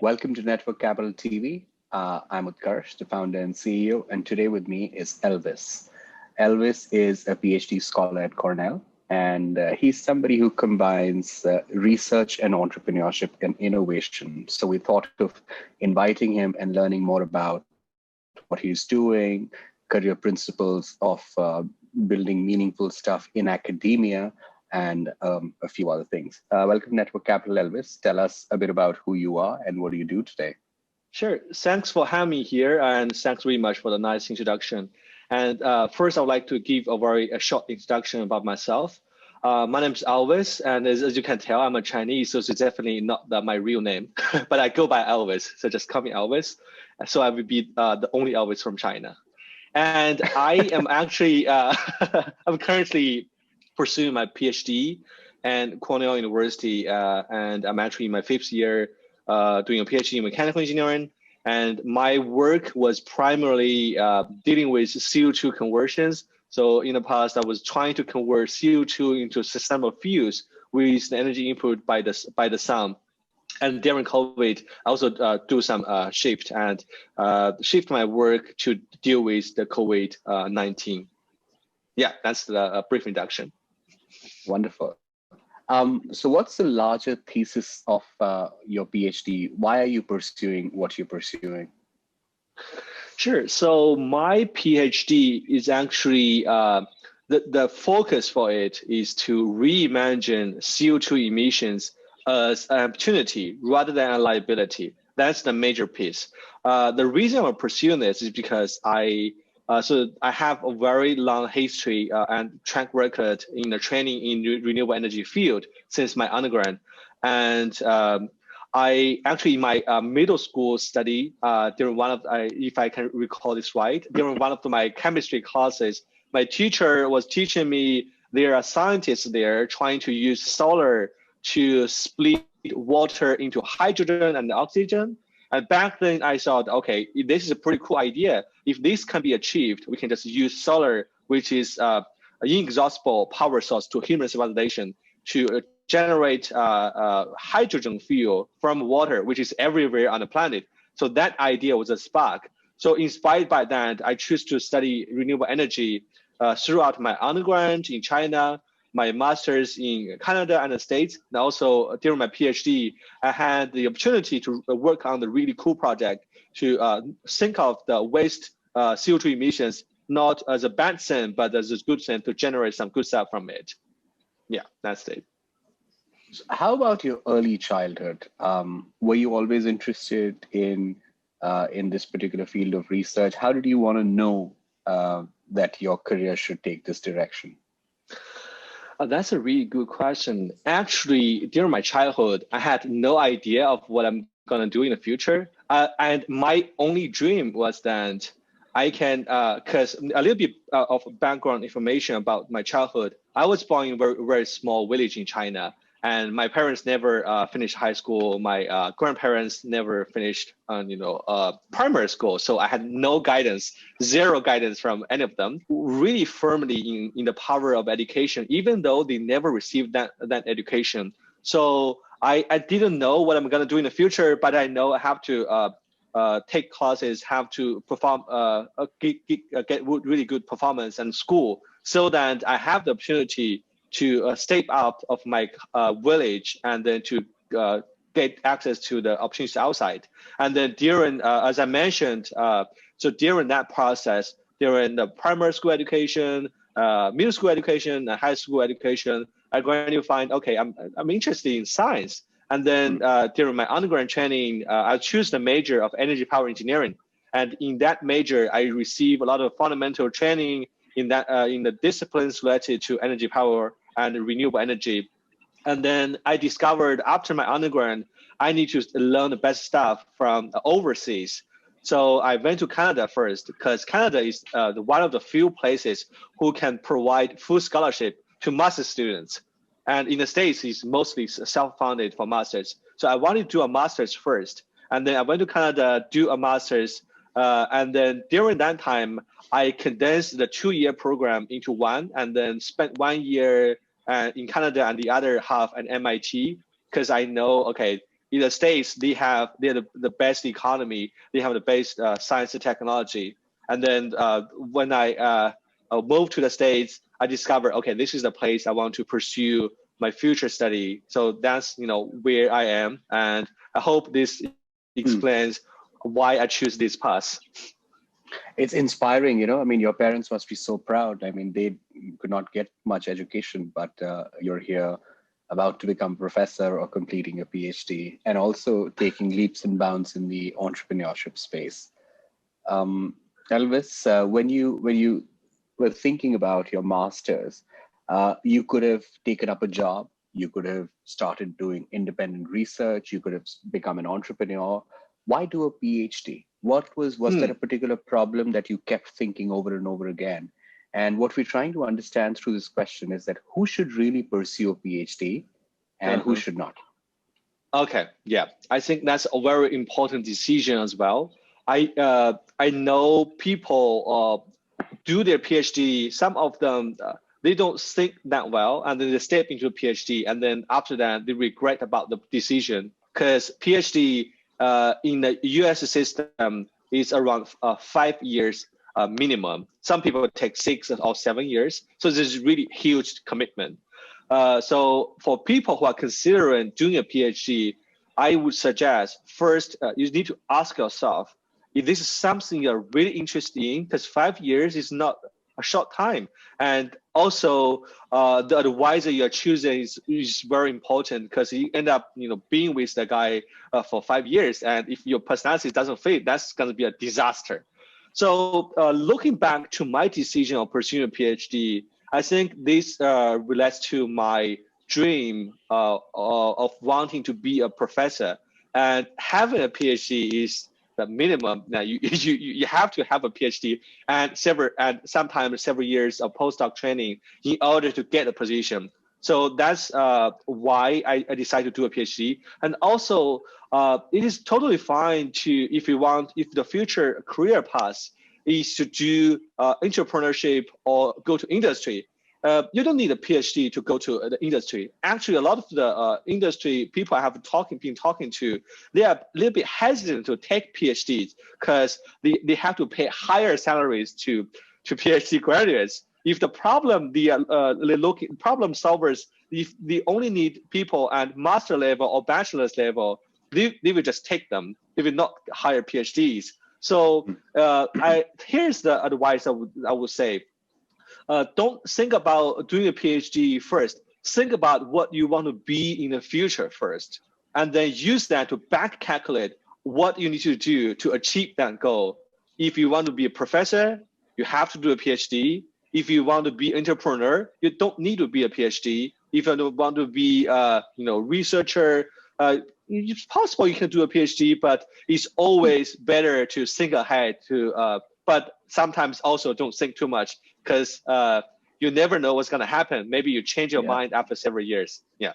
Welcome to Network Capital TV. I'm Utkarsh, the founder and CEO, and today with me is Elvis. Elvis is a PhD scholar at Cornell, and he's somebody who combines research and entrepreneurship and innovation. So we thought of inviting him and learning more about what he's doing, career principles of building meaningful stuff in academia, and a few other things. Welcome to Network Capital, Elvis. Tell us a bit about who you are and what do you do today? Sure. Thanks for having me here, and thanks very much for the nice introduction. And first, I would like to give a short introduction about myself. My name is Elvis, and as you can tell, I'm a Chinese, so it's definitely not my real name, but I go by Elvis, so just call me Elvis. So I will be the only Elvis from China. And I am actually, I'm currently pursuing my PhD at Cornell University, and I'm actually in my fifth year doing a PhD in mechanical engineering. And my work was primarily dealing with CO2 conversions. So in the past, I was trying to convert CO2 into sustainable fuels with the energy input by the sun. And during COVID, I also do some shift my work to deal with the COVID-19. Yeah, that's the brief introduction. Wonderful. So what's the larger thesis of your PhD? Why are you pursuing what you're pursuing? Sure. So my PhD is actually, the focus for it is to reimagine CO2 emissions as an opportunity rather than a liability. That's the major piece. The reason I'm pursuing this is because I have a very long history and track record in the training in renewable energy field since my undergrad. And I actually, in my middle school study, during one of, if I can recall this right, during one of my chemistry classes, my teacher was teaching me there are scientists there trying to use solar to split water into hydrogen and oxygen. And back then I thought, okay, this is a pretty cool idea. If this can be achieved, we can just use solar, which is an inexhaustible power source to human civilization, to generate hydrogen fuel from water, which is everywhere on the planet. So that idea was a spark. So inspired by that, I choose to study renewable energy throughout my undergrad in China, my master's in Canada and the States, and also during my PhD, I had the opportunity to work on the really cool project to think of the waste CO2 emissions, not as a bad thing, but as a good thing to generate some good stuff from it. Yeah, that's it. How about your early childhood? Were you always interested in this particular field of research? How did you want to know that your career should take this direction? That's a really good question. Actually, during my childhood, I had no idea of what I'm going to do in the future. And my only dream was that I can, because a little bit of background information about my childhood. I was born in a very, very small village in China. And my parents never finished high school. My grandparents never finished, primary school. So I had no guidance, zero guidance from any of them. Really firmly in the power of education, even though they never received that education. So I didn't know what I'm gonna do in the future, but I know I have to take classes, have to perform, get really good performance in school, so that I have the opportunity to step out of my village and then to get access to the opportunities outside. And then during, as I mentioned, so during that process, during the primary school education, middle school education, and high school education, I'm going to find, okay, I'm interested in science. And then during my undergrad training, I choose the major of energy power engineering. And in that major, I receive a lot of fundamental training in that in the disciplines related to energy power and renewable energy. And then I discovered after my undergrad, I need to learn the best stuff from overseas. So I went to Canada first, because Canada is one of the few places who can provide full scholarship to master's students. And in the States, it's mostly self-funded for masters. So I wanted to do a master's first. And then I went to Canada, do a master's. And then during that time, I condensed the 2-year program into one, and then spent 1 year in Canada and the other half at MIT, because I know, okay, in the States, they're the best economy. They have the best science and technology. And then when I moved to the States, I discovered, okay, this is the place I want to pursue my future study. So that's, where I am. And I hope this explains why I choose this path. It's inspiring, I mean, your parents must be so proud. I mean, they could not get much education, but you're here about to become a professor or completing a PhD, and also taking leaps and bounds in the entrepreneurship space. Elvis, when you were thinking about your master's, you could have taken up a job, you could have started doing independent research, you could have become an entrepreneur. Why do a PhD? Was there a particular problem that you kept thinking over and over again? And what we're trying to understand through this question is that who should really pursue a PhD and who should not? Okay, yeah, I think that's a very important decision as well. I know people do their PhD. Some of them they don't think that well, and then they step into a PhD, and then after that they regret about the decision, because PhD in the U.S. system is around 5 years minimum. Some people take 6 or 7 years. So there's really huge commitment. So for people who are considering doing a PhD, I would suggest first, you need to ask yourself if this is something you're really interested in, because 5 years is not a short time. And also the advisor you're choosing is very important, because you end up being with the guy for 5 years. And if your personality doesn't fit, that's going to be a disaster. So looking back to my decision of pursuing a PhD, I think this relates to my dream of wanting to be a professor. And having a PhD is the minimum. Now you have to have a PhD and sometimes several years of postdoc training in order to get a position. So that's why I decided to do a PhD. And also, it is totally fine if the future career path is to do entrepreneurship or go to industry. You don't need a PhD to go to the industry. Actually, a lot of the industry people I have been talking to, they are a little bit hesitant to take PhDs because they have to pay higher salaries to PhD graduates. If the problem, problem solvers, if they only need people at master level or bachelor's level, they will just take them. They will not hire PhDs. So here's the advice I would say. Don't think about doing a PhD first. Think about what you want to be in the future first, and then use that to back calculate what you need to do to achieve that goal. If you want to be a professor, you have to do a PhD. If you want to be an entrepreneur, you don't need to be a PhD. If you want to be researcher, it's possible you can do a PhD, but it's always better to think ahead but sometimes also don't think too much, because you never know what's going to happen. Maybe you change your mind after several years. Yeah.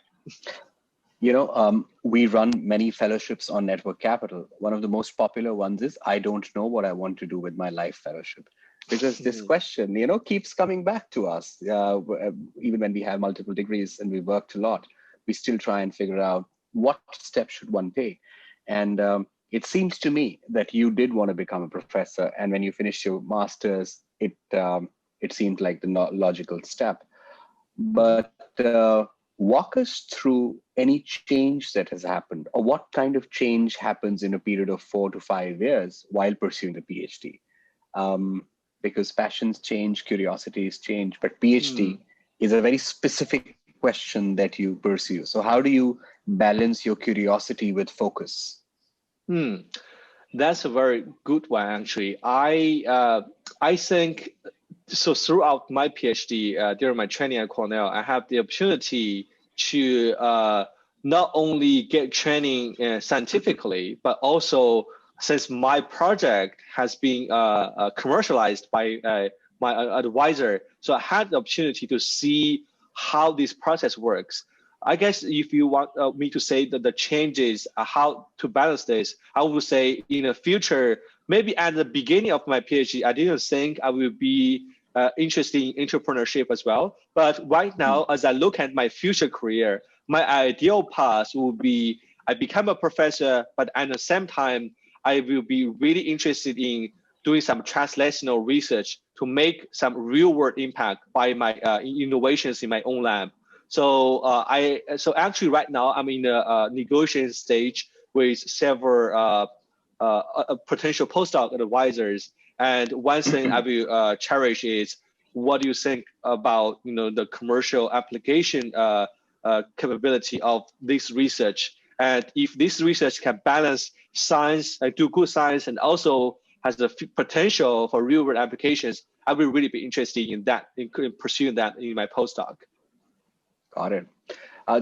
We run many fellowships on Network Capital. One of the most popular ones is, I don't know what I want to do with my life fellowship. Because this question, keeps coming back to us. Even when we have multiple degrees and we worked a lot, we still try and figure out what step should one take. And it seems to me that you did want to become a professor. And when you finished your master's, it seemed like the logical step. But walk us through any change that has happened, or what kind of change happens in a period of 4 to 5 years while pursuing the PhD. Because passions change, curiosities change, but PhD is a very specific question that you pursue. So how do you balance your curiosity with focus? That's a very good one, actually. I think so. Throughout my PhD, during my training at Cornell, I have the opportunity to not only get training scientifically, but also, since my project has been commercialized by my advisor, so I had the opportunity to see how this process works. I guess if you want me to say that the changes, how to balance this, I would say in the future, maybe at the beginning of my PhD, I didn't think I will be interested in entrepreneurship as well. But right now, as I look at my future career, my ideal path would be, I become a professor, but at the same time, I will be really interested in doing some translational research to make some real world impact by my innovations in my own lab. So actually right now I'm in the negotiation stage with several potential postdoc advisors. And one thing I will cherish is, what do you think about the commercial application capability of this research? And if this research can balance science, do good science, and also has the potential for real world applications, I will really be interested in that, in pursuing that in my postdoc. Got it.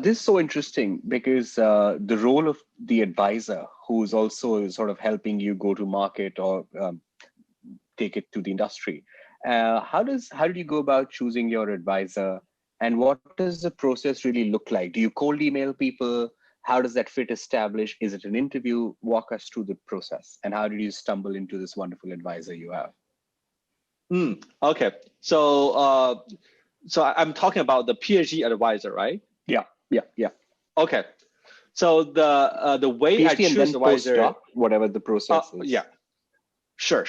This is so interesting because the role of the advisor, who's also sort of helping you go to market or take it to the industry. How did you go about choosing your advisor, and what does the process really look like? Do you cold email people? How does that fit establish? Is it an interview? Walk us through the process, and how did you stumble into this wonderful advisor you have? Okay, so I'm talking about the PhD advisor, right? Yeah. Okay, so the way PhD I choose advisor, postdoc, whatever the process is. Yeah, sure.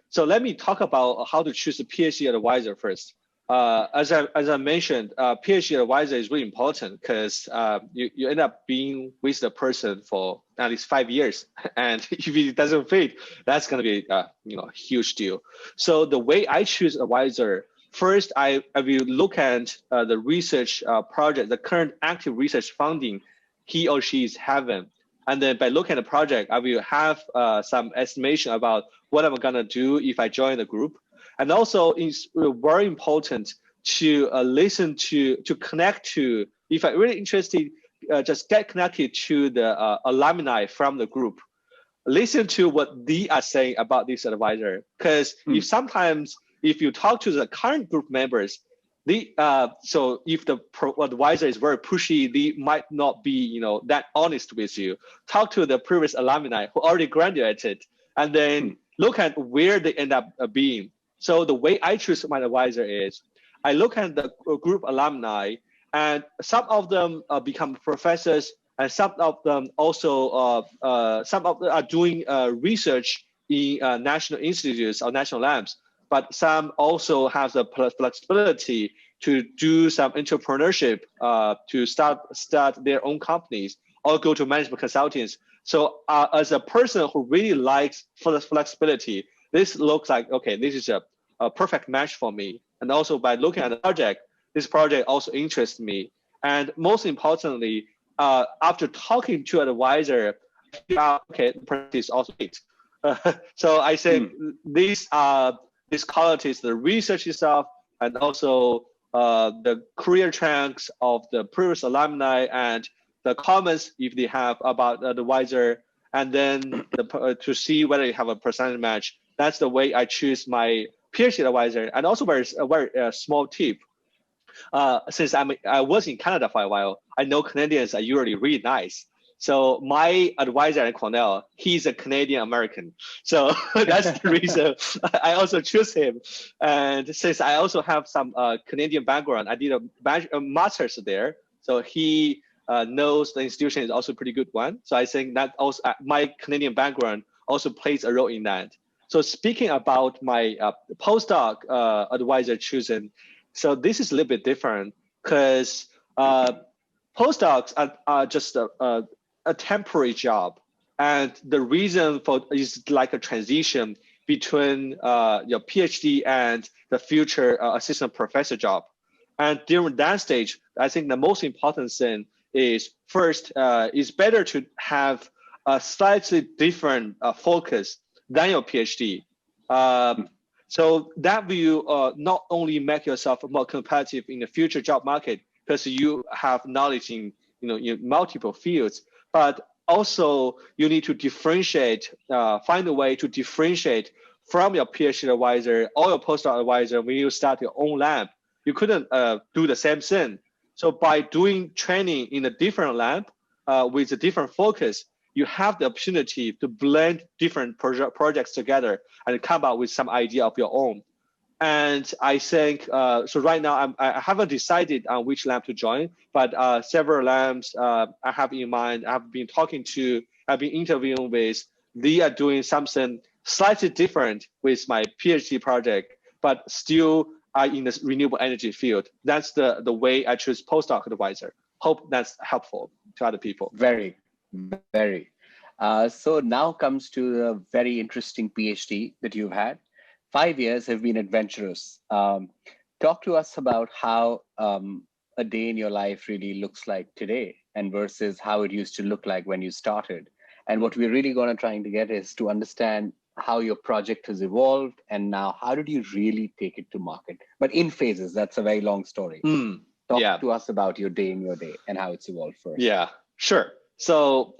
So let me talk about how to choose a PhD advisor first. As I mentioned, PhD advisor is really important because you end up being with the person for at least 5 years, and if it doesn't fit, that's going to be a huge deal. So the way I choose advisor, first I will look at the research project, the current active research funding he or she is having. And then by looking at the project, I will have some estimation about what I'm gonna do if I join the group. And also it's very important to listen to connect to, if I'm really interested, just get connected to the alumni from the group. Listen to what they are saying about this advisor. Because if you talk to the current group members, so if the advisor is very pushy, they might not be that honest with you. Talk to the previous alumni who already graduated, and then look at where they end up being. So the way I choose my advisor is, I look at the group alumni, and some of them become professors, and some of them also are doing research in national institutes or national labs. But some also have the flexibility to do some entrepreneurship, to start their own companies or go to management consultants. So as a person who really likes flexibility, this looks like, okay, this is a perfect match for me. And also by looking at the project, this project also interests me. And most importantly, after talking to an advisor, okay, the project is also it. So I think these qualities, the research itself, and also the career tracks of the previous alumni and the comments if they have about the advisor, and then to see whether you have a percentage match. That's the way I choose my PhD advisor. And also a very small tip. Since I was in Canada for a while, I know Canadians are usually really nice. So my advisor at Cornell, he's a Canadian American. So that's the reason I also choose him. And since I also have some Canadian background, I did a master's there. So he knows the institution is also a pretty good one. So I think that also my Canadian background also plays a role in that. So speaking about my postdoc advisor choosing, so this is a little bit different because postdocs are just a temporary job, and the reason for is like a transition between your PhD and the future assistant professor job. And during that stage, I think the most important thing is first, it's better to have a slightly different focus than your PhD. So that will not only make yourself more competitive in the future job market because you have knowledge in multiple fields, but also you need to differentiate, find a way to differentiate from your PhD advisor or your postdoc advisor when you start your own lab. You couldn't do the same thing. So by doing training in a different lab with a different focus, you have the opportunity to blend different projects together and come up with some idea of your own. And I think, so right now I haven't decided on which lab to join, but several labs I have in mind, I've been interviewing with, they are doing something slightly different with my PhD project, but still are in the renewable energy field. That's the way I choose postdoc advisor. Hope that's helpful to other people. Very, very. So now comes to the very interesting PhD that you've had. 5 years have been adventurous. Talk to us about how a day in your life really looks like today and versus how it used to look like when you started. And what we're really going to trying to get is to understand how your project has evolved and now how did you really take it to market? But in phases, that's a very long story. Talk to us about your day in your day and how it's evolved first. Yeah, sure. So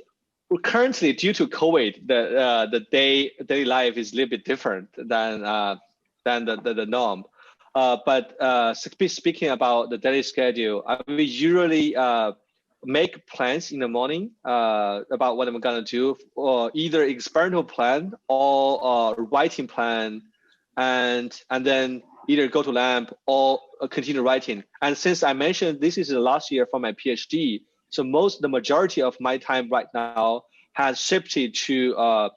currently, due to COVID, the daily life is a little bit different than the norm. But speaking about the daily schedule, we usually make plans in the morning about what I'm gonna do, or either experimental plan or writing plan, and then either go to lab or continue writing. And since I mentioned this is the last year for my PhD, so the majority of my time right now has shifted to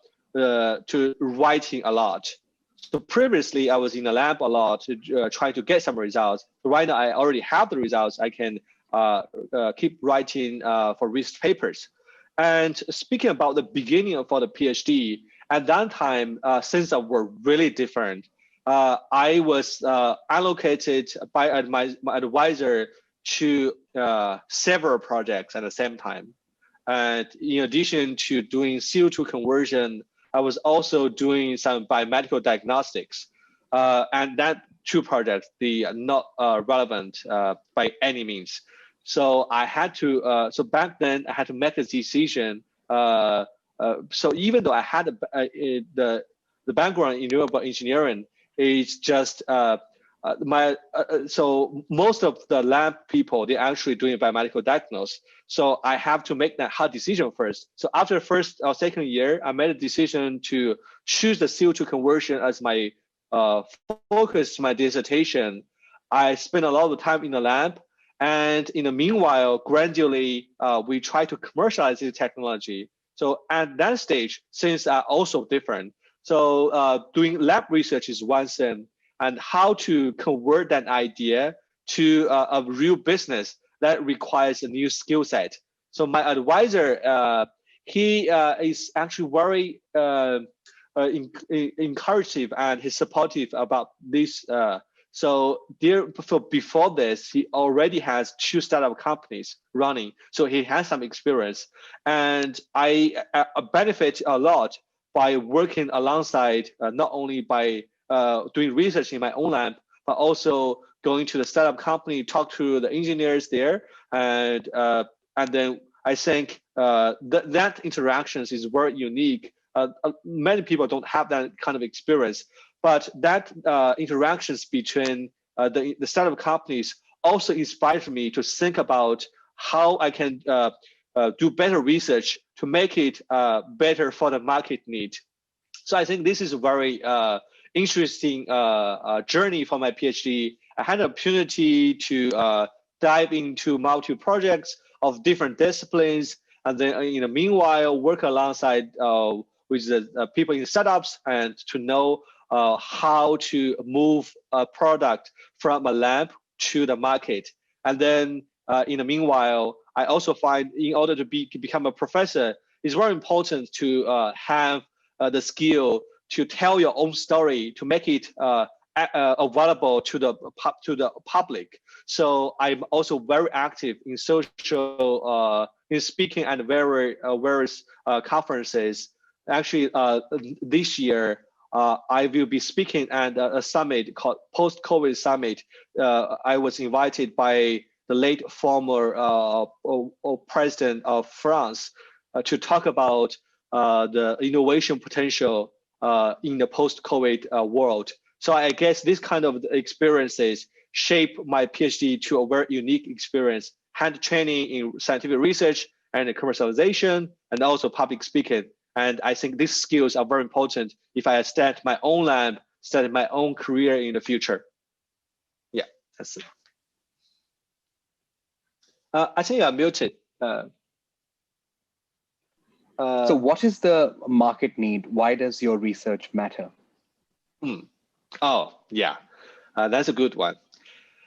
writing a lot. So previously I was in the lab a lot to try to get some results. So right now I already have the results. I can keep writing for research papers. And speaking about the beginning for the PhD, at that time, things were really different. I was allocated by my advisor to several projects at the same time. And in addition to doing CO2 conversion, I was also doing some biomedical diagnostics. And that two projects, they are not relevant by any means. So I had to, so back then I had to make a decision. So even though I had the background in renewable engineering, it's just so most of the lab people, they're actually doing biomedical diagnosis. So I have to make that hard decision first. So after first or second year, I made a decision to choose the CO2 conversion as my focus, my dissertation. I spent a lot of time in the lab. And in the meanwhile, gradually, we try to commercialize the technology. So at that stage, things are also different. So doing lab research is one thing, and how to convert that idea to a real business that requires a new skill set. So my advisor, he is actually very encourative and he's supportive about this. So before this, he already has 2 startup companies running. So he has some experience. And I benefit a lot by working alongside, not only by doing research in my own lab, but also going to the startup company, talk to the engineers there. And then I think that interactions is very unique. Many people don't have that kind of experience. But that interactions between the startup companies also inspired me to think about how I can do better research to make it better for the market need. So I think this is a very interesting journey for my PhD. I had an opportunity to dive into multiple projects of different disciplines, and then in the meanwhile work alongside with the people in startups and to know how to move a product from a lab to the market. And then in the meanwhile, I also find in order to become a professor, it's very important to have the skill to tell your own story, to make it available to the public. So I'm also very active in social, in speaking at various conferences. Actually, this year, I will be speaking at a summit called Post-COVID Summit. I was invited by the late former president of France to talk about the innovation potential in the post-COVID world. So I guess this kind of experiences shape my PhD to a very unique experience, hand training in scientific research and commercialization, and also public speaking. And I think these skills are very important if I start my own lab starting my own career in the future. Yeah, that's it. I think you're muted. So what is the market need? Why does your research matter? Oh, yeah, that's a good one.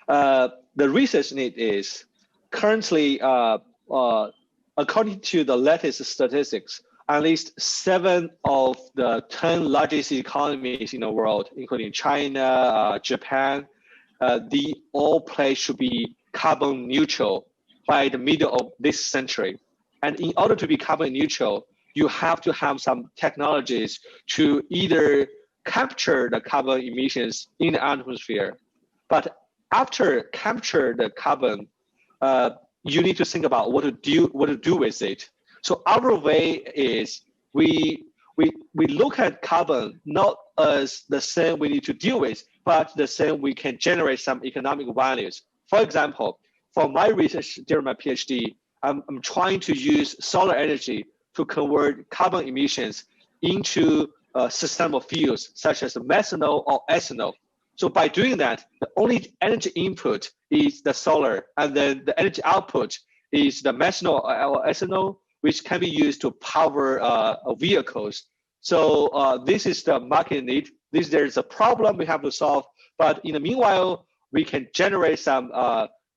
The research need is currently, according to the latest statistics, at least 7 of the 10 largest economies in the world, including China, Japan, the all place should be carbon neutral by the middle of this century. And in order to be carbon neutral, you have to have some technologies to either capture the carbon emissions in the atmosphere. But after capture the carbon, you need to think about what to do with it. So our way is we look at carbon not as the same we need to deal with, but the same we can generate some economic values. For example, for my research during my PhD, I'm trying to use solar energy to convert carbon emissions into sustainable fuels such as methanol or ethanol. So by doing that, the only energy input is the solar, and then the energy output is the methanol or ethanol, which can be used to power vehicles. So this is the market need. There's a problem we have to solve, but in the meanwhile, we can generate some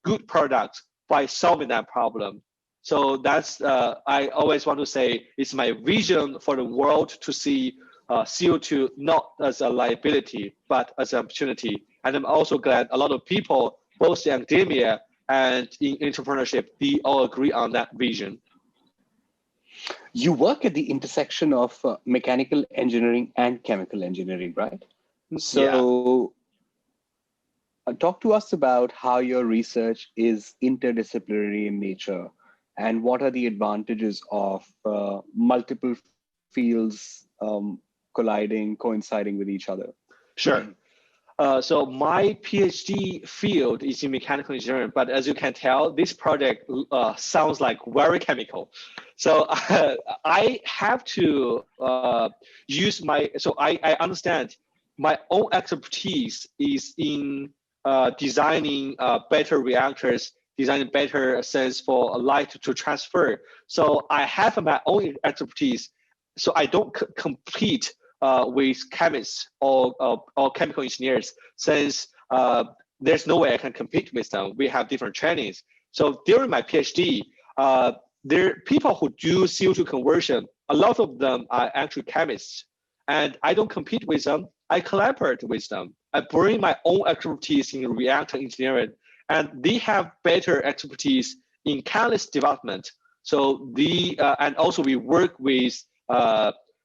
good products by solving that problem. So that's, I always want to say, it's my vision for the world to see CO2 not as a liability, but as an opportunity. And I'm also glad a lot of people, both in academia and in entrepreneurship, they all agree on that vision. You work at the intersection of mechanical engineering and chemical engineering, right? So talk to us about how your research is interdisciplinary in nature, and what are the advantages of multiple fields colliding, coinciding with each other? Sure. So my PhD field is in mechanical engineering, but as you can tell, this project sounds like very chemical. So I have to use I understand my own expertise is in designing better reactors, designing better sense for light to transfer. So I have my own expertise. So I don't compete with chemists or chemical engineers, since there's no way I can compete with them. We have different trainings. So during my PhD, there are people who do CO2 conversion. A lot of them are actually chemists, and I don't compete with them. I collaborate with them. I bring my own expertise in reactor engineering, and they have better expertise in catalyst development. So and also we work with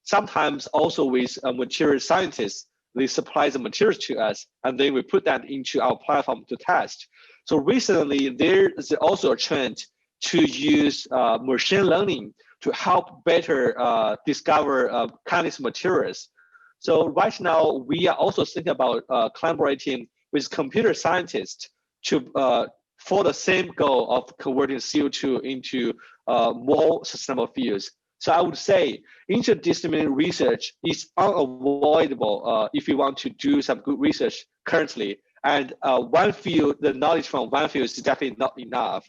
sometimes also with material scientists. They supply the materials to us, and then we put that into our platform to test. So recently, there is also a trend to use machine learning to help better discover catalyst materials. So right now, we are also thinking about collaborating with computer scientists for the same goal of converting CO2 into more sustainable fuels. So I would say interdisciplinary research is unavoidable if you want to do some good research currently. And one field, the knowledge from one field is definitely not enough.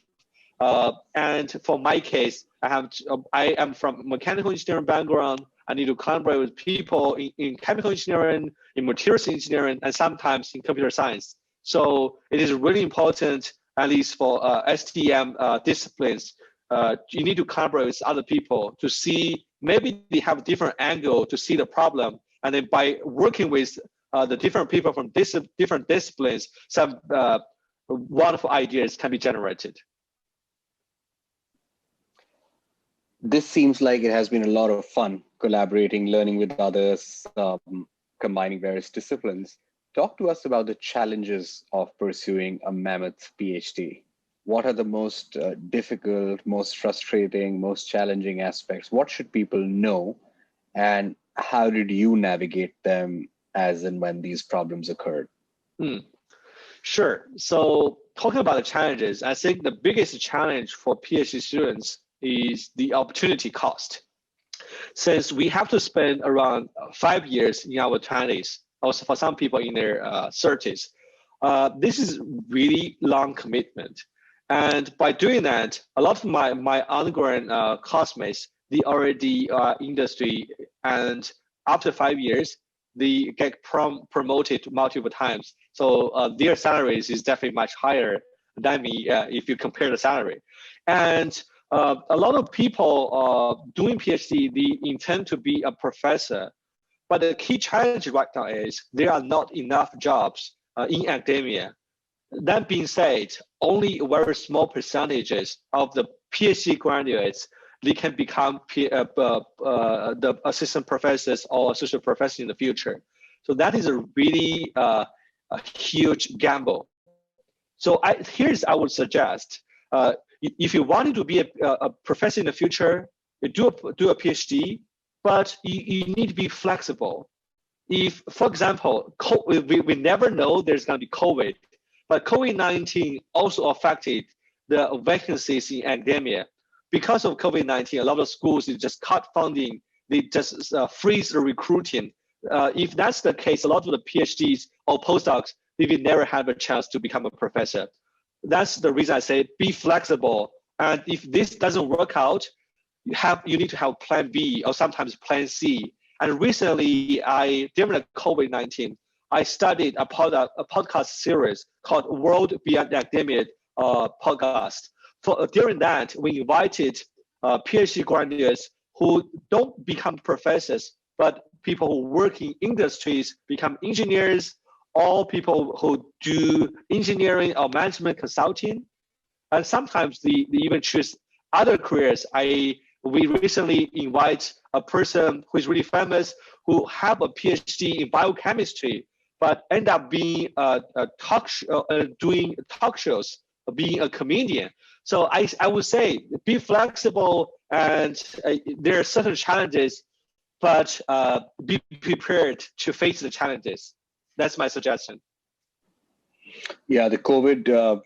And for my case, I am from mechanical engineering background. I need to collaborate with people in chemical engineering, in materials engineering, and sometimes in computer science. So it is really important, at least for STEM disciplines, you need to collaborate with other people to see, maybe they have a different angle to see the problem. And then by working with the different people from different disciplines, some wonderful ideas can be generated. This seems like it has been a lot of fun collaborating, learning with others, combining various disciplines. Talk to us about the challenges of pursuing a mammoth PhD. What are the most difficult, most frustrating, most challenging aspects? What should people know? And how did you navigate them as and when these problems occurred? Sure. So talking about the challenges, I think the biggest challenge for PhD students is the opportunity cost. Since we have to spend around 5 years in our 20s also for some people in their 30s. This is really long commitment. And by doing that, a lot of my undergrad classmates, they already industry, and after 5 years, they get promoted multiple times. So their salaries is definitely much higher than me if you compare the salary. And a lot of people doing PhD, they intend to be a professor. But the key challenge right now is there are not enough jobs in academia. That being said, only very small percentages of the PhD graduates, they can become the assistant professors or associate professors in the future. So that is a really a huge gamble. So I would suggest, if you wanted to be a professor in the future, you do a PhD, but you need to be flexible. If, for example, we never know there's going to be COVID, but COVID-19 also affected the vacancies in academia. Because of COVID-19, a lot of schools just cut funding, they just freeze the recruiting. If that's the case, a lot of the PhDs or postdocs, they will never have a chance to become a professor. That's the reason I say be flexible. And if this doesn't work out, you need to have plan B or sometimes plan C. And recently, during the COVID-19, I studied a podcast series called World Beyond Academia podcast. During that, we invited PhD graduates who don't become professors, but people who work in industries, become engineers, or people who do engineering or management consulting. And sometimes they even choose other careers. We recently invite a person who is really famous, who have a PhD in biochemistry, but end up being doing talk shows, being a comedian. So I would say be flexible, and there are certain challenges, but be prepared to face the challenges. That's my suggestion. Yeah, the COVID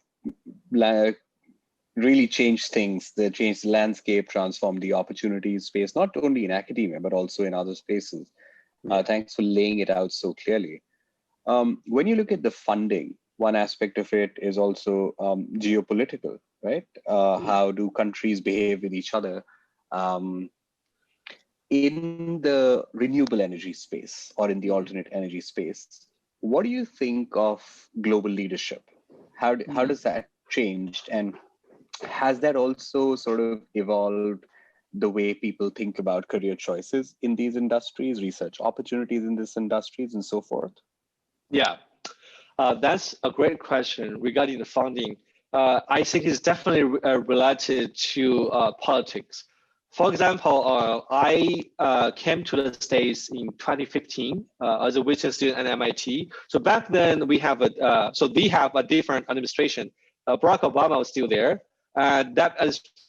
really changed things. They changed the landscape, transformed the opportunities space, not only in academia, but also in other spaces. Thanks for laying it out so clearly. When you look at the funding, one aspect of it is also geopolitical, right? How do countries behave with each other? In the renewable energy space or in the alternate energy space, what do you think of global leadership? How does that change? And has that also sort of evolved the way people think about career choices in these industries, research opportunities in these industries, and so forth? Yeah, that's a great question regarding the funding. I think it's definitely related to politics. For example, I came to the States in 2015 as a visiting student at MIT. So back then we have they have a different administration. Barack Obama was still there, and that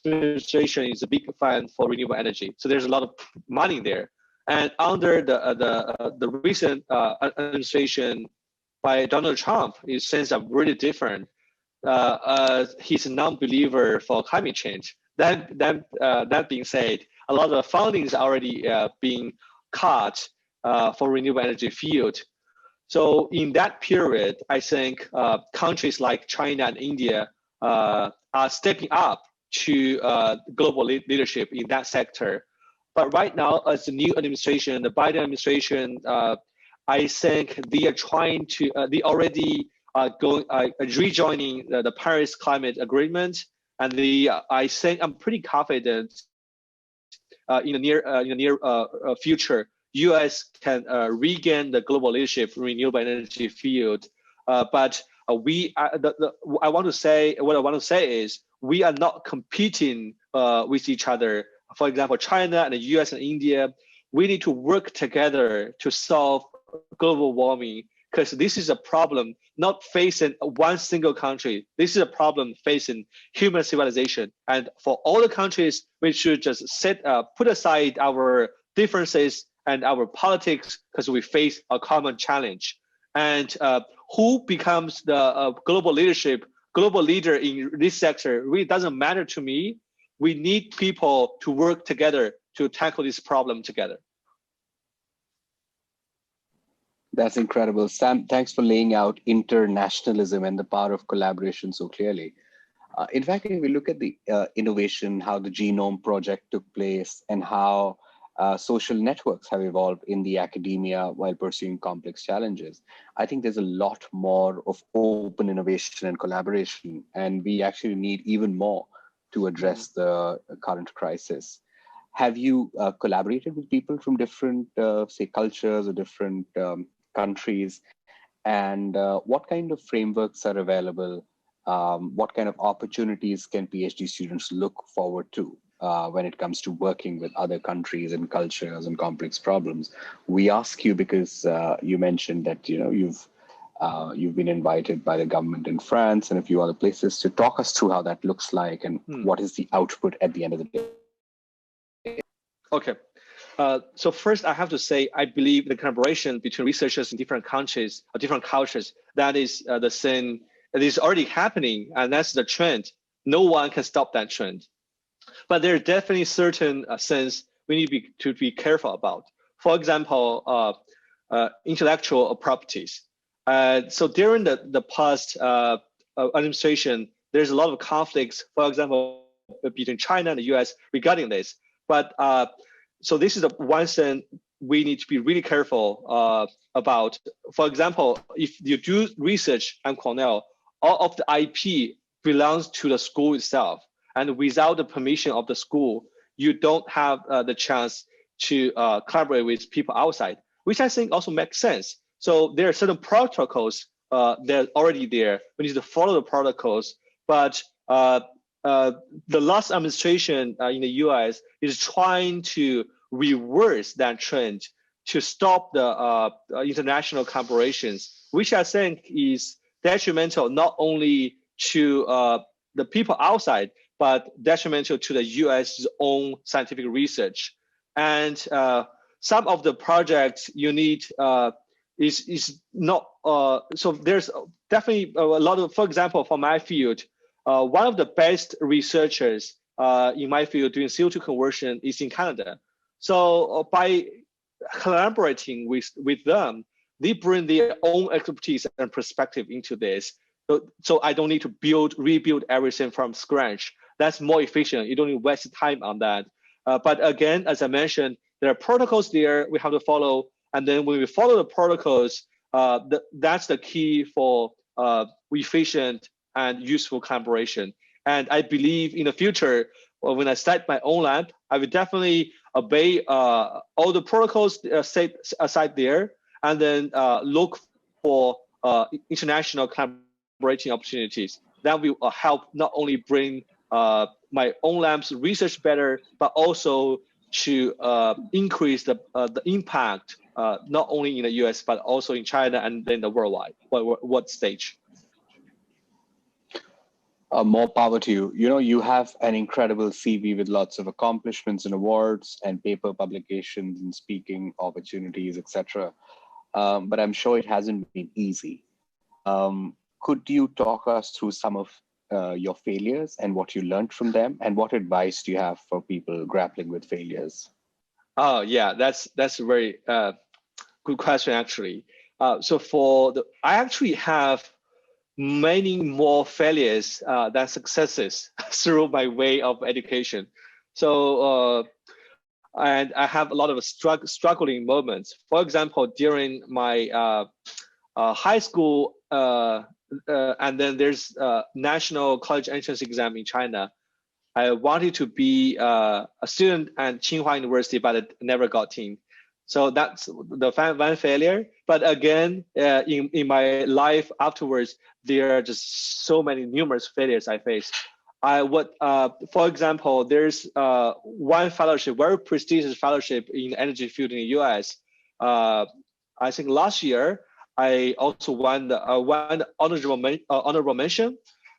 administration is a big fan for renewable energy. So there's a lot of money there. And under the recent administration by Donald Trump, it seems really different. He's a non-believer for climate change. That being said, a lot of funding is already being cut for renewable energy field. So in that period, I think countries like China and India are stepping up to global leadership in that sector. But right now, as the new administration, the Biden administration, I think they are trying to, they already rejoining the Paris Climate Agreement. And I'm pretty confident in the near future, U.S. can regain the global leadership in renewable energy field. But what I want to say is we are not competing with each other. For example, China and the U.S. and India, we need to work together to solve global warming, because this is a problem not facing one single country. This is a problem facing human civilization. And for all the countries, we should just put aside our differences and our politics, because we face a common challenge. And who becomes the global leader in this sector really doesn't matter to me. We need people to work together to tackle this problem together. That's incredible. Sam, thanks for laying out internationalism and the power of collaboration so clearly. In fact, if we look at the innovation, how the Genome Project took place, and how social networks have evolved in the academia while pursuing complex challenges, I think there's a lot more of open innovation and collaboration, and we actually need even more to address the current crisis. Have you collaborated with people from different, say, cultures or different countries? And what kind of frameworks are available? What kind of opportunities can PhD students look forward to when it comes to working with other countries and cultures and complex problems? We ask you because you mentioned that you've been invited by the government in France and a few other places to talk us through how that looks like and what is the output at the end of the day. Okay. So first, I have to say, I believe the collaboration between researchers in different countries or different cultures, that is the same. It is already happening, and that's the trend. No one can stop that trend. But there are definitely certain things we need to be careful about. For example, intellectual properties. So during the past administration, there's a lot of conflicts, for example, between China and the US regarding this. But so this is the one thing we need to be really careful about. For example, if you do research at Cornell, all of the IP belongs to the school itself. And without the permission of the school, you don't have the chance to collaborate with people outside, which I think also makes sense. So there are certain protocols that are already there. We need to follow the protocols. But the last administration in the US is trying to reverse that trend to stop the international collaborations, which I think is detrimental not only to the people outside, but detrimental to the US's own scientific research. And some of the projects you need is not, so there's definitely a lot of, for example, for my field, one of the best researchers in my field doing CO2 conversion is in Canada. So by collaborating with them, they bring their own expertise and perspective into this. So I don't need to rebuild everything from scratch. That's more efficient. You don't need to waste time on that. But again, as I mentioned, there are protocols there we have to follow. And then when we follow the protocols, that's the key for efficient and useful collaboration. And I believe in the future, when I start my own lab, I will definitely obey all the protocols set aside there, and then look for international collaborating opportunities. That will help not only bring my own lab's research better, but also to increase the impact, not only in the US, but also in China and then the worldwide, what stage. More power to you. You know, you have an incredible CV with lots of accomplishments and awards and paper publications and speaking opportunities, etc. But I'm sure it hasn't been easy. Could you talk us through some of your failures and what you learned from them, and what advice do you have for people grappling with failures? Oh yeah, that's a very good question actually. So I actually have many more failures than successes through my way of education. So and I have a lot of struggling moments. For example, during my high school, and then there's national college entrance exam in China. I wanted to be a student at Tsinghua University, but it never got in. So that's the one failure. But again, in my life afterwards, there are just so many numerous failures I faced. For example, there's one fellowship, very prestigious fellowship in the energy field in the US. I think last year, I also won the honorable mention.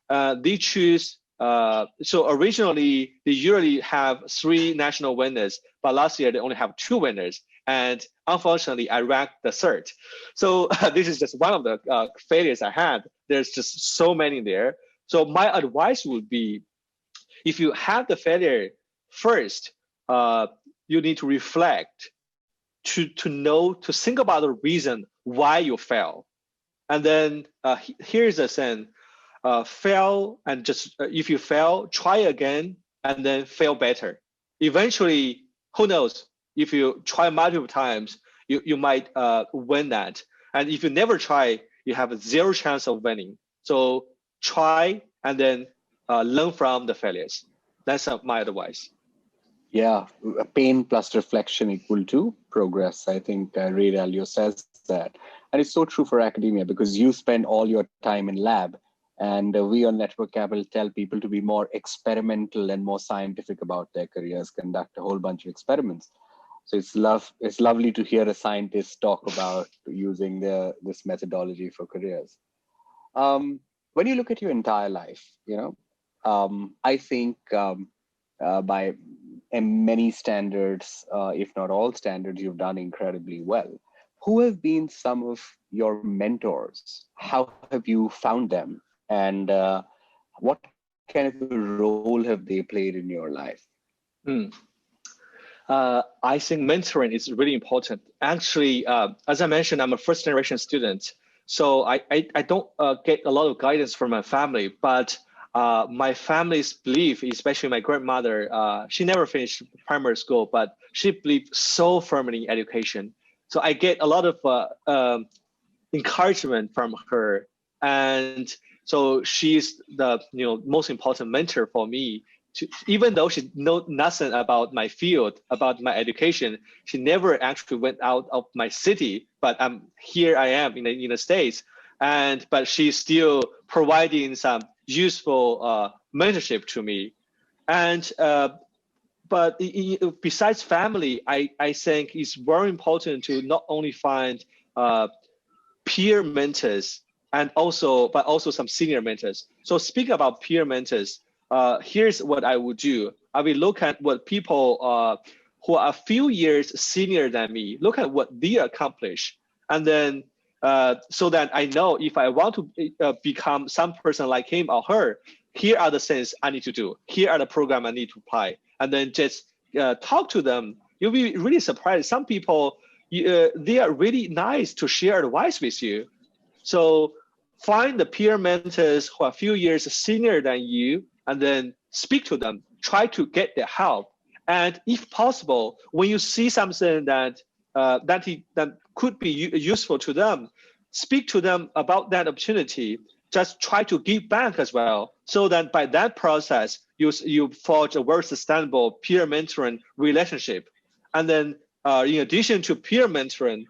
They choose, so originally they usually have 3 national winners, but last year they only have 2 winners. And unfortunately, I ranked the 3rd. So this is just one of the failures I had. There's just so many there. So my advice would be, if you have the failure first, you need to reflect to think about the reason why you fail. And then here's the thing, fail and just, if you fail, try again and then fail better. Eventually, who knows, if you try multiple times, you might win that. And if you never try, you have a zero chance of winning. So try and then learn from the failures. That's my advice. Yeah, pain plus reflection equal to progress. I think Ray Dalio says that. And it's so true for academia because you spend all your time in lab. And we on Network Capital tell people to be more experimental and more scientific about their careers, conduct a whole bunch of experiments. So it's lovely to hear a scientist talk about using this methodology for careers. When you look at your entire life, I think by many standards, if not all standards, you've done incredibly well. Who have been some of your mentors? How have you found them? And what kind of a role have they played in your life? I think mentoring is really important. Actually, as I mentioned, I'm a first generation student. So I don't get a lot of guidance from my family, but my family's belief, especially my grandmother, she never finished primary school, but she believed so firmly in education. So I get a lot of encouragement from her. And so she's the most important mentor for me. Even though she knows nothing about my field, about my education, she never actually went out of my city. But here I am in the States, but she's still providing some useful mentorship to me. And but besides family, I think it's very important to not only find peer mentors but also some senior mentors. So speaking about peer mentors, here's what I would do. I will look at what people who are a few years senior than me, look at what they accomplish. And then so that I know if I want to become some person like him or her, here are the things I need to do. Here are the programs I need to apply. And then just talk to them. You'll be really surprised. Some people, they are really nice to share advice with you. So find the peer mentors who are a few years senior than you, and then speak to them, try to get their help. And if possible, when you see something that could be useful to them, speak to them about that opportunity. Just try to give back as well, so that by that process, you forge a very sustainable peer mentoring relationship. And then in addition to peer mentoring,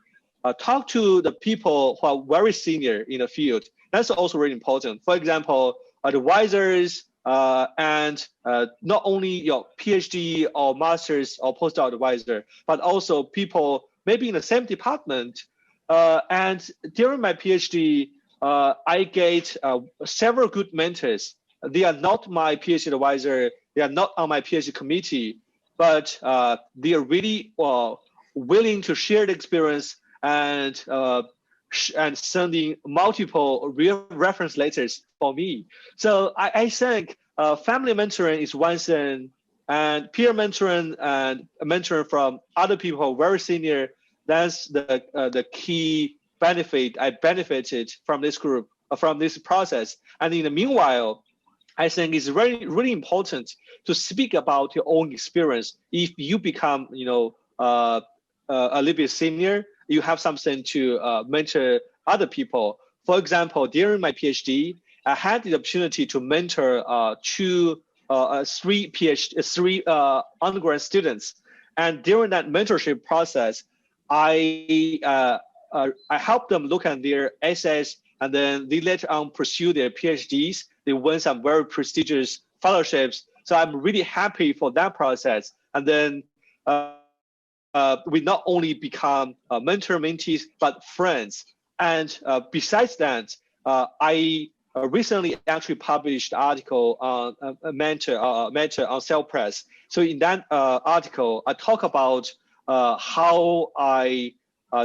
talk to the people who are very senior in the field. That's also really important. For example, advisors, and not only your PhD or master's or postdoc advisor, but also people maybe in the same department. And during my PhD, I get several good mentors. They are not my PhD advisor. They are not on my PhD committee, but they are really willing to share the experience and sending multiple real reference letters for me. So I think family mentoring is one thing, and peer mentoring and mentoring from other people who are very senior, that's the key benefit I benefited from this group, from this process. And in the meanwhile, I think it's really, really important to speak about your own experience. If you become, a little bit senior, you have something to mentor other people. For example, during my PhD, I had the opportunity to mentor three undergrad students, and during that mentorship process, I helped them look at their essays, and then they later on pursue their PhDs. They won some very prestigious fellowships. So I'm really happy for that process. And then we not only become mentor-mentees, but friends. And besides that, I recently actually published an article on a mentor on Cell Press. So in that article, I talk about how I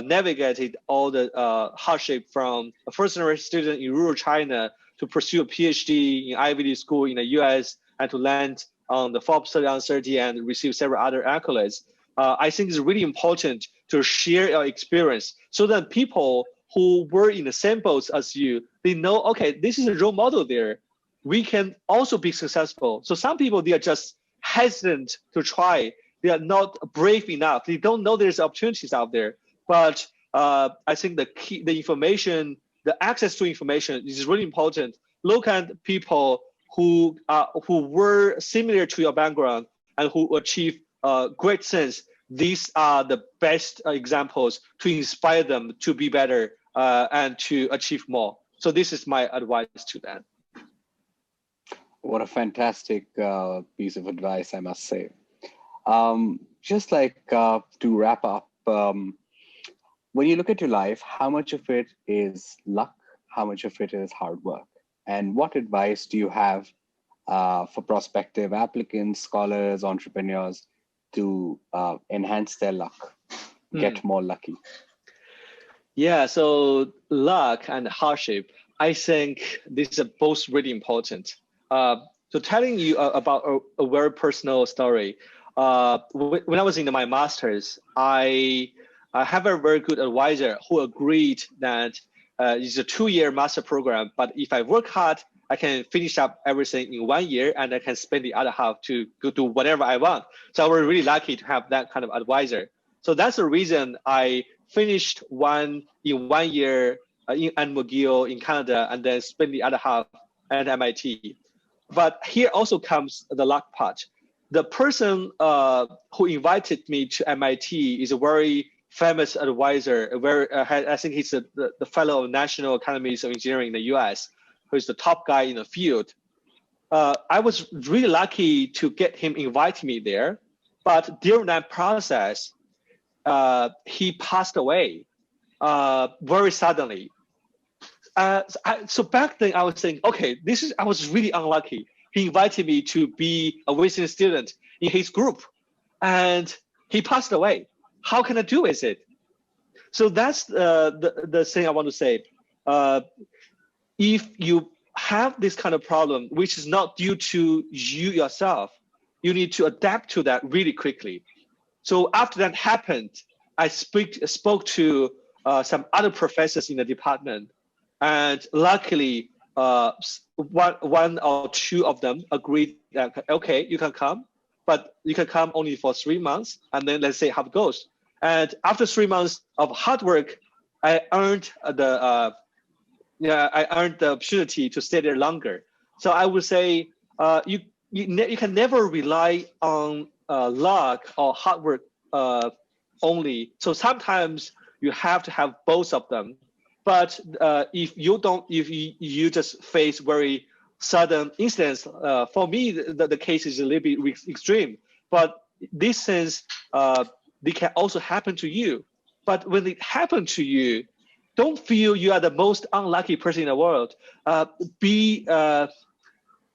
navigated all the hardship from a first-generation student in rural China to pursue a PhD in Ivy League school in the US and to land on the Forbes 30 under 30 and receive several other accolades. I think it's really important to share your experience so that people who were in the same boat as you, they know, okay, this is a role model there. We can also be successful. So some people, they are just hesitant to try. They are not brave enough. They don't know there's opportunities out there. But I think the information, the access to information is really important. Look at people who were similar to your background and who achieve great sense. These are the best examples to inspire them to be better and to achieve more. So this is my advice to them. What a fantastic piece of advice, I must say. Just like to wrap up, when you look at your life, how much of it is luck? How much of it is hard work? And what advice do you have for prospective applicants, scholars, entrepreneurs to enhance their luck, get more lucky? Yeah, so luck and hardship, I think these are both really important. So telling you about a very personal story, when I was in my master's, I have a very good advisor who agreed that it's a 2-year master program, but if I work hard, I can finish up everything in 1 year and I can spend the other half to go do whatever I want. So I was really lucky to have that kind of advisor. So that's the reason I finished in 1 year in McGill in Canada and then spend the other half at MIT. But here also comes the luck part. The person who invited me to MIT is a very famous advisor. I think he's the fellow of National Academies of Engineering in the US, who is the top guy in the field. I was really lucky to get him invite me there. But during that process, he passed away very suddenly. So back then I was thinking, okay, I was really unlucky. He invited me to be a visiting student in his group and he passed away. How can I do with it? So that's the thing I want to say. If you have this kind of problem, which is not due to you yourself, you need to adapt to that really quickly. So after that happened, I spoke to some other professors in the department, and luckily, one or two of them agreed that, okay, you can come, but you can come only for 3 months, and then let's see how it goes. And after 3 months of hard work, I earned the opportunity to stay there longer. So I would say you can never rely on luck or hard work only. So sometimes you have to have both of them. But if you just face very sudden incidents, for me, the case is a little bit extreme. But these things, they can also happen to you. But when it happens to you, don't feel you are the most unlucky person in the world.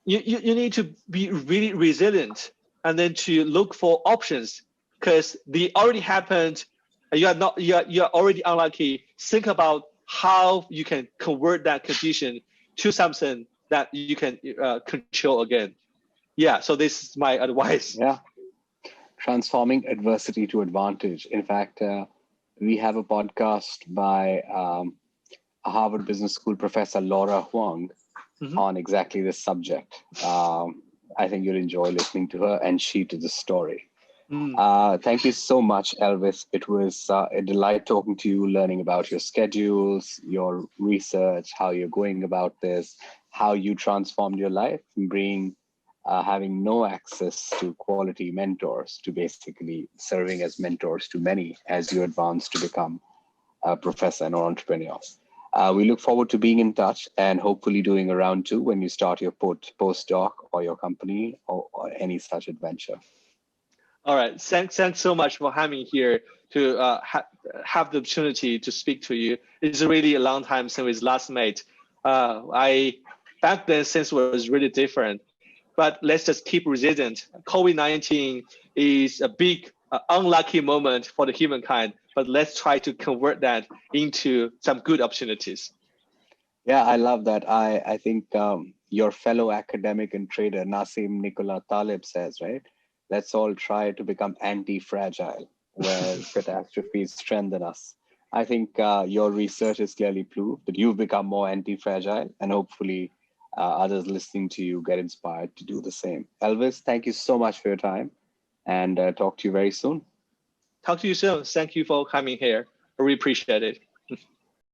You need to be really resilient and then to look for options, because they already happened. You are already unlucky. Think about how you can convert that condition to something that you can control again. Yeah, so this is my advice. Yeah, transforming adversity to advantage. In fact, we have a podcast by a Harvard Business School professor, Laura Huang, on exactly this subject. I think you'll enjoy listening to her and she to the story. Thank you so much, Elvis. It was a delight talking to you, learning about your schedules, your research, how you're going about this, how you transformed your life from having no access to quality mentors to basically serving as mentors to many as you advance to become a professor and an entrepreneur. We look forward to being in touch and hopefully doing a round 2 when you start your postdoc or your company or any such adventure. All right. Thanks so much for having me here to have the opportunity to speak to you. It's really a long time since we last met. Back then, things was really different. But let's just keep resilient. COVID-19 is a big unlucky moment for the humankind, but let's try to convert that into some good opportunities. Yeah, I love that. I think your fellow academic and trader, Nassim Nicola Taleb, says, right? Let's all try to become anti-fragile, where catastrophes strengthen us. I think your research has clearly proved that you've become more anti-fragile, and hopefully others listening to you get inspired to do the same. Elvis, thank you so much for your time, and talk to you very soon. Talk to you soon. Thank you for coming here. I really appreciate it.